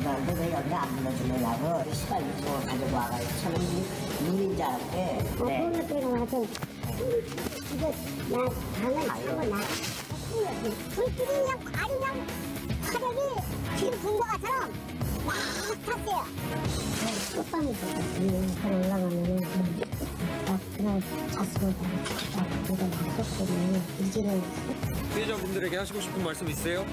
그런데 왜 여기 안 불러주느냐고 시발로 가지고 와가지고 저는 눈인 줄 알았대. 그런 것들이 와서 이거 나 방을 치고 나 불길이 그냥 과리냥 화력이 지금 분 것 것처럼 막 탔어요. 꽃방이 있었거든요. 그걸 올라가면은 그날 잤으면 그거 놨었거든요. 이제는 피해자분들에게 하시고 싶은 말씀 있으세요?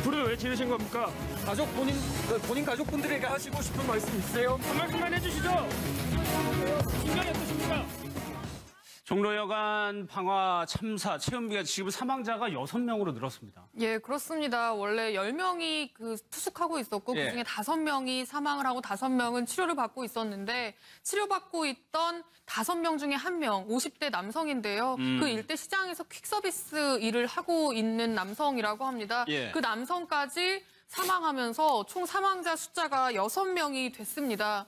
불을 왜 지르신 겁니까? 본인 가족분들에게 하시고 싶은 말씀 있으세요? 한 말씀만 해주시죠. 심정이 어떠십니까? 종로여관 방화 참사 체험비가 지금 사망자가 6명으로 늘었습니다. 예, 그렇습니다. 원래 10명이 투숙하고 있었고 예. 그중에 5명이 사망을 하고 5명은 치료를 받고 있었는데 치료받고 있던 5명 중에 1명, 50대 남성인데요. 그 일대 시장에서 퀵서비스 일을 하고 있는 남성이라고 합니다. 예. 그 남성까지 사망하면서 총 사망자 숫자가 6명이 됐습니다.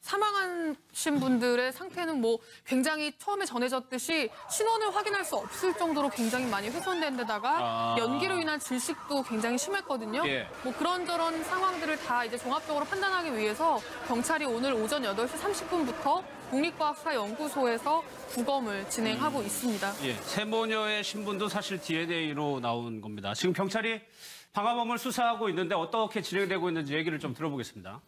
사망하신 분들의 상태는 굉장히 처음에 전해졌듯이 신원을 확인할 수 없을 정도로 굉장히 많이 훼손된 데다가 연기로 인한 질식도 굉장히 심했거든요. 예. 그런저런 상황들을 다 이제 종합적으로 판단하기 위해서 경찰이 오늘 오전 8시 30분부터 국립과학수사연구소에서 부검을 진행하고 있습니다. 예, 세모녀의 신분도 사실 DNA로 나온 겁니다. 지금 경찰이 방화범을 수사하고 있는데 어떻게 진행되고 있는지 얘기를 좀 들어보겠습니다.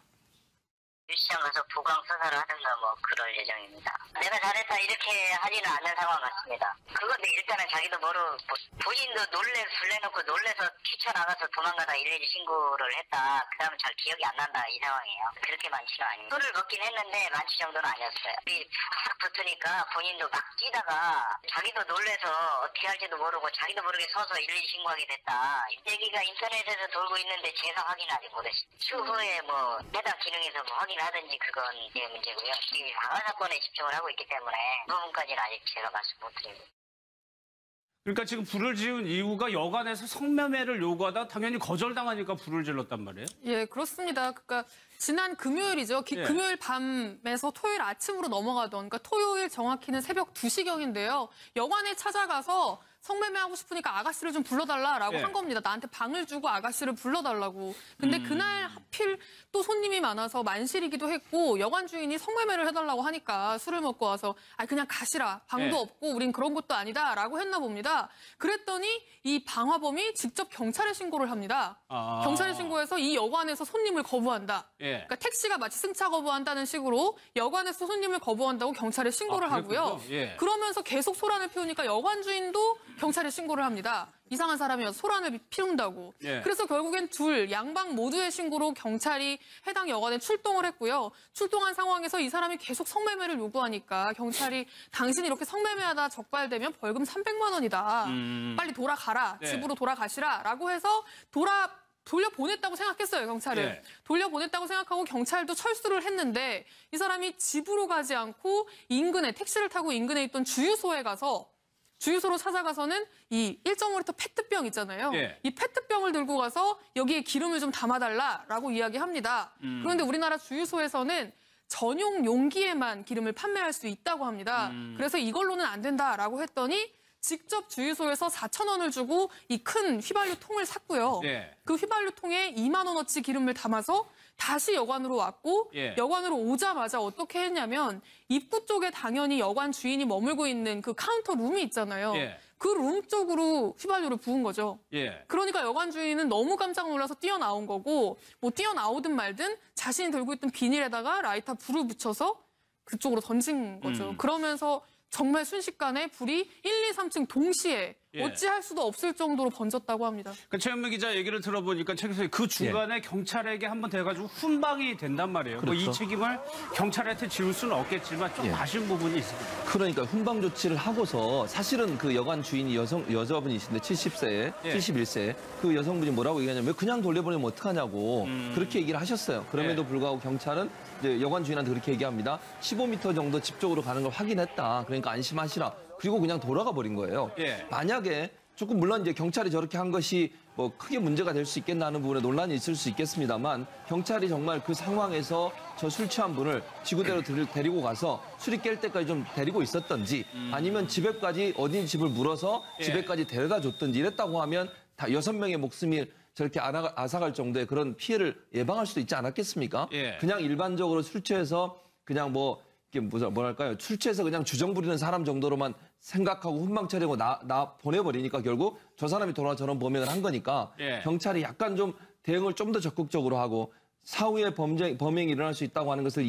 시장 가서 보강 수사를 하든가 그럴 예정입니다. 내가 잘했다 이렇게 하지는 않는 상황 같습니다. 그건데 일단은 자기도 본인도 놀래놓고 놀래서 뛰쳐나가서 도망가다 112 신고를 했다. 그 다음은 잘 기억이 안 난다 이 상황이에요. 그렇게 많지는 아닙니다. 술을 먹긴 했는데 많지 정도는 아니었어요. 팍 붙으니까 본인도 막 뛰다가 자기도 놀래서 어떻게 할지도 모르고 자기도 모르게 서서 112 신고하게 됐다. 얘기가 인터넷에서 돌고 있는데 제가 확인 아직 못했어요. 추후에 해당 기능에서 확인하든지 그건 제 문제고요. 지금 방화 사건에 집중을 하고 있기 때문에 그 부분까지는 아직 제가 말씀 못 드립니다. 그러니까 지금 불을 지은 이유가 여관에서 성매매를 요구하다 당연히 거절당하니까 불을 질렀단 말이에요? 예, 그렇습니다. 그러니까 지난 금요일이죠. 예. 금요일 밤에서 토요일 아침으로 넘어가던, 그러니까 토요일 정확히는 새벽 2시경인데요. 여관에 찾아가서 성매매하고 싶으니까 아가씨를 좀 불러달라라고 예. 한 겁니다. 나한테 방을 주고 아가씨를 불러달라고. 근데 그날 하필 또 손님이 많아서 만실이기도 했고 여관 주인이 성매매를 해달라고 하니까 술을 먹고 와서 그냥 가시라. 방도 예. 없고 우린 그런 것도 아니다라고 했나 봅니다. 그랬더니 이 방화범이 직접 경찰에 신고를 합니다. 경찰에 신고해서 이 여관에서 손님을 거부한다. 예. 그러니까 택시가 마치 승차 거부한다는 식으로 여관에서 손님을 거부한다고 경찰에 신고를 하고요. 예. 그러면서 계속 소란을 피우니까 여관 주인도 경찰에 신고를 합니다. 이상한 사람이어서 소란을 피운다고. 예. 그래서 결국엔 양방 모두의 신고로 경찰이 해당 여관에 출동을 했고요. 출동한 상황에서 이 사람이 계속 성매매를 요구하니까 경찰이 당신이 이렇게 성매매하다 적발되면 벌금 300만 원이다. 빨리 돌아가라. 네. 집으로 돌아가시라라고 해서 돌려보냈다고 생각했어요, 경찰은. 예. 돌려보냈다고 생각하고 경찰도 철수를 했는데 이 사람이 집으로 가지 않고 택시를 타고 인근에 있던 주유소로 찾아가서는 이 1.5리터 페트병 있잖아요. 예. 이 페트병을 들고 가서 여기에 기름을 좀 담아달라라고 이야기합니다. 그런데 우리나라 주유소에서는 전용 용기에만 기름을 판매할 수 있다고 합니다. 그래서 이걸로는 안 된다라고 했더니 직접 주유소에서 4,000원을 주고 이 큰 휘발유 통을 샀고요. 예. 그 휘발유 통에 2만 원어치 기름을 담아서 다시 여관으로 왔고 예. 여관으로 오자마자 어떻게 했냐면 입구 쪽에 당연히 여관 주인이 머물고 있는 그 카운터 룸이 있잖아요. 예. 그 룸 쪽으로 휘발유를 부은 거죠. 예. 그러니까 여관 주인은 너무 깜짝 놀라서 뛰어나온 거고 뛰어나오든 말든 자신이 들고 있던 비닐에다가 라이터 불을 붙여서 그쪽으로 던진 거죠. 그러면서 정말 순식간에 불이 1, 2, 3층 동시에 어찌할 수도 없을 정도로 번졌다고 합니다. 그 최현미 기자 얘기를 들어보니까 최 교수님 그 중간에 경찰에게 한번 돼가지고 훈방이 된단 말이에요. 그렇죠. 이 책임을 경찰한테 지울 수는 없겠지만 좀 아쉬운 부분이 있습니다. 그러니까 훈방 조치를 하고서 사실은 그 여관 주인이 여자분이신데 70세, 71세 그 여성분이 뭐라고 얘기하냐면 왜 그냥 돌려보내면 어떡하냐고 그렇게 얘기를 하셨어요. 그럼에도 불구하고 경찰은 이제 여관 주인한테 그렇게 얘기합니다. 15m 정도 집 쪽으로 가는 걸 확인했다. 그러니까 안심하시라. 그리고 그냥 돌아가 버린 거예요. 예. 만약에 조금 물론 이제 경찰이 저렇게 한 것이 크게 문제가 될 수 있겠나 하는 부분에 논란이 있을 수 있겠습니다만 경찰이 정말 그 상황에서 저 술 취한 분을 지구대로 데리고 가서 술이 깰 때까지 좀 데리고 있었던지 아니면 집에까지 어딘 집을 물어서 집에까지 데려다 줬던지 이랬다고 하면 다 6명의 목숨이 저렇게 앗아갈 정도의 그런 피해를 예방할 수도 있지 않았겠습니까? 예. 그냥 일반적으로 술 취해서 그냥 뭐 이게 뭐랄까요? 술 취해서 그냥 주정 부리는 사람 정도로만 생각하고 훈방 차리고 나 보내버리니까 결국 저 사람이 돌아와 저런 범행을 한 거니까 예. 경찰이 약간 좀 대응을 좀 더 적극적으로 하고 사후에 범행이 일어날 수 있다고 하는 것을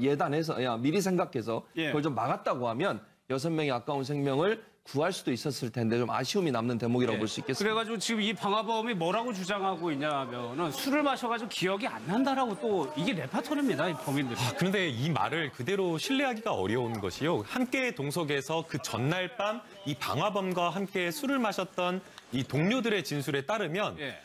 예단해서 미리 생각해서 예. 그걸 좀 막았다고 하면 6명의 아까운 생명을 구할 수도 있었을 텐데 좀 아쉬움이 남는 대목이라고 볼 수 있겠습니다. 그래가지고 지금 이 방화범이 뭐라고 주장하고 있냐면은 술을 마셔가지고 기억이 안 난다라고 또 이게 레파토리입니다, 이 범인들이. 그런데 이 말을 그대로 신뢰하기가 어려운 것이요. 함께 동석에서 그 전날 밤 이 방화범과 함께 술을 마셨던 이 동료들의 진술에 따르면 예.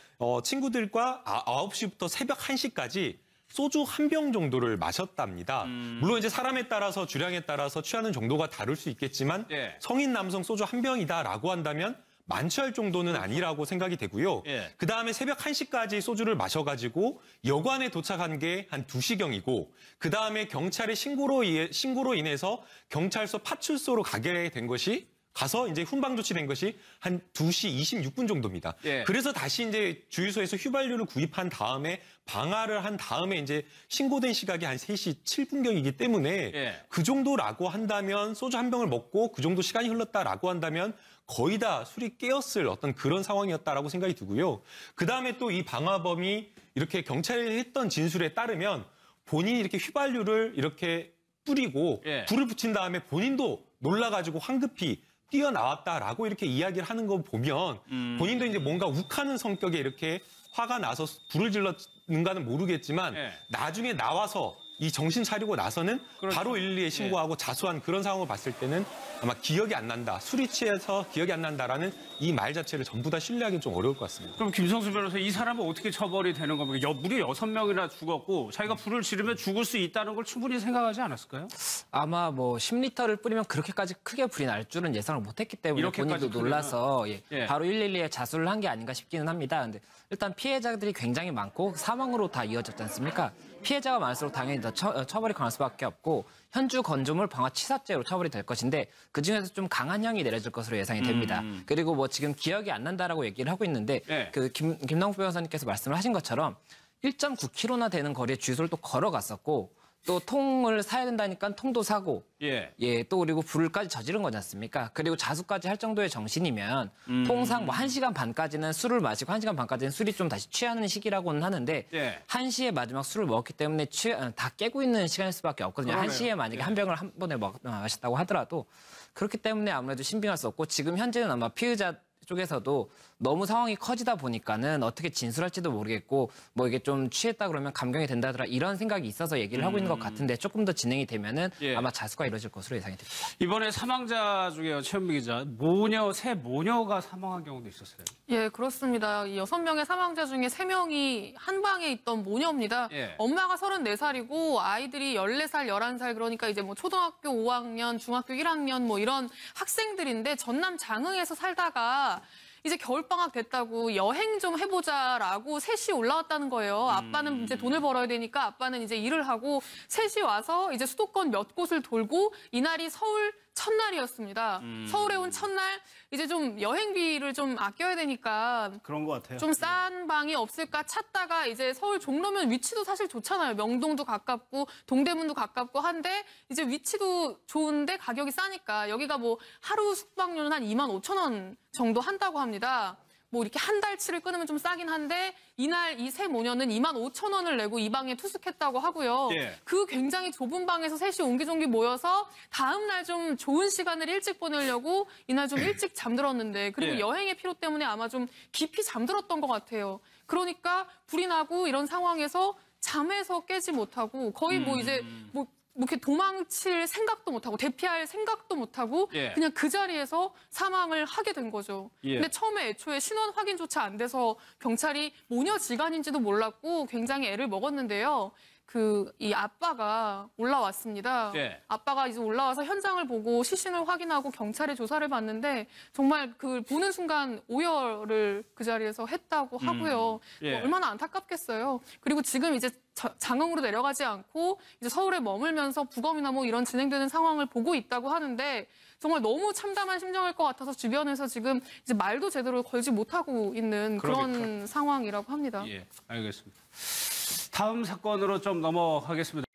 친구들과 9시부터 새벽 1시까지 소주 한 병 정도를 마셨답니다. 물론 이제 사람에 따라서 주량에 따라서 취하는 정도가 다를 수 있겠지만 예. 성인 남성 소주 한 병이다라고 한다면 만취할 정도는 아니라고 생각이 되고요. 예. 그다음에 새벽 1시까지 소주를 마셔가지고 여관에 도착한 게 한 2시경이고 그다음에 경찰의 신고로 인해서 경찰서 파출소로 가게 된 것이 가서 이제 훈방 조치된 것이 한 2시 26분 정도입니다. 예. 그래서 다시 이제 주유소에서 휘발유를 구입한 다음에 방화를 한 다음에 이제 신고된 시각이 한 3시 7분경이기 때문에 예. 그 정도라고 한다면 소주 한 병을 먹고 그 정도 시간이 흘렀다라고 한다면 거의 다 술이 깨었을 어떤 그런 상황이었다라고 생각이 들고요. 그다음에 또 이 방화범이 이렇게 경찰이 했던 진술에 따르면 본인이 이렇게 휘발유를 이렇게 뿌리고 예. 불을 붙인 다음에 본인도 놀라가지고 황급히 뛰어나왔다라고 이렇게 이야기를 하는 거 보면 본인도 이제 뭔가 욱하는 성격에 이렇게 화가 나서 불을 질렀는가는 모르겠지만 예. 나중에 나와서 이 정신 차리고 나서는 그렇죠. 바로 112에 신고하고 자수한 그런 상황을 봤을 때는 아마 기억이 안 난다. 술이 취해서 기억이 안 난다라는 이 말 자체를 전부 다 신뢰하기는 좀 어려울 것 같습니다. 그럼 김성수 변호사 이 사람은 어떻게 처벌이 되는 겁니까? 무려 6명이나 죽었고 자기가 불을 지르면 죽을 수 있다는 걸 충분히 생각하지 않았을까요? 아마 뭐 10리터를 뿌리면 그렇게까지 크게 불이 날 줄은 예상을 못했기 때문에 이렇게까지 본인도 놀라서 예. 바로 112에 자수를 한 게 아닌가 싶기는 합니다. 근데 일단 피해자들이 굉장히 많고 사망으로 다 이어졌지 않습니까? 피해자가 많을수록 당연히 더 처벌이 강할 수밖에 없고 현주 건조물 방화치사죄로 처벌이 될 것인데 그중에서 좀 강한 형이 내려질 것으로 예상이 됩니다. 그리고 뭐 지금 기억이 안 난다라고 얘기를 하고 있는데 네. 그 김남국 변호사님께서 말씀을 하신 것처럼 1.9km나 되는 거리에 주유소를 또 걸어갔었고 또 통을 사야 된다니까 통도 사고 예. 또 그리고 불까지 저지른 거지 않습니까? 그리고 자수까지 할 정도의 정신이면 통상 뭐 1시간 반까지는 술을 마시고 1시간 반까지는 술이 좀 다시 취하는 시기라고는 하는데 예. 1시에 마지막 술을 먹었기 때문에 다 깨고 있는 시간일 수밖에 없거든요. 그러네요. 1시에 만약에 한 병을 한 번에 마셨다고 하더라도 그렇기 때문에 아무래도 신빙할 수 없고 지금 현재는 아마 피의자 쪽에서도 너무 상황이 커지다 보니까는 어떻게 진술할지도 모르겠고 뭐 이게 좀 취했다 그러면 감경이 된다더라 이런 생각이 있어서 얘기를 하고 있는 것 같은데 조금 더 진행이 되면은 예. 아마 자수가 이루어질 것으로 예상이 됩니다. 이번에 사망자 중에 최현미 기자, 새 모녀가 사망한 경우도 있었어요. 예, 그렇습니다. 이 6명의 사망자 중에 3명이 한 방에 있던 모녀입니다. 예. 엄마가 34살이고 아이들이 14살, 11살 그러니까 이제 뭐 초등학교 5학년, 중학교 1학년 뭐 이런 학생들인데 전남 장흥에서 살다가 이제 겨울방학 됐다고 여행 좀 해보자라고 셋이 올라왔다는 거예요. 아빠는 이제 돈을 벌어야 되니까 아빠는 이제 일을 하고 셋이 와서 이제 수도권 몇 곳을 돌고 이날이 서울 첫날이었습니다. 서울에 온 첫날 이제 좀 여행비를 좀 아껴야 되니까 그런 것 같아요. 좀 싼 방이 없을까 찾다가 이제 서울 종로면 위치도 사실 좋잖아요. 명동도 가깝고 동대문도 가깝고 한데 이제 위치도 좋은데 가격이 싸니까 여기가 뭐 하루 숙박료는 한 25,000원 정도 한다고 합니다. 뭐 이렇게 한 달치를 끊으면 좀 싸긴 한데 이날 이 세 모녀는 25,000원을 내고 이 방에 투숙했다고 하고요. 예. 그 굉장히 좁은 방에서 셋이 옹기종기 모여서 다음 날 좀 좋은 시간을 일찍 보내려고 이날 좀 일찍 잠들었는데 그리고 예. 여행의 피로 때문에 아마 좀 깊이 잠들었던 것 같아요. 그러니까 불이 나고 이런 상황에서 잠에서 깨지 못하고 거의 뭐 이제 뭐 이렇게 도망칠 생각도 못하고 대피할 생각도 못하고 예. 그냥 그 자리에서 사망을 하게 된 거죠. 예. 근데 처음에 애초에 신원 확인조차 안 돼서 경찰이 모녀 지간인지도 몰랐고 굉장히 애를 먹었는데요. 이 아빠가 올라왔습니다. 예. 아빠가 이제 올라와서 현장을 보고 시신을 확인하고 경찰에 조사를 받는데 정말 그걸 보는 순간 오열을 그 자리에서 했다고 하고요. 예. 얼마나 안타깝겠어요. 그리고 지금 이제 장흥으로 내려가지 않고 이제 서울에 머물면서 부검이나 뭐 이런 진행되는 상황을 보고 있다고 하는데 정말 너무 참담한 심정일 것 같아서 주변에서 지금 이제 말도 제대로 걸지 못하고 있는 그런 상황이라고 합니다. 예, 알겠습니다. 다음 사건으로 좀 넘어가겠습니다.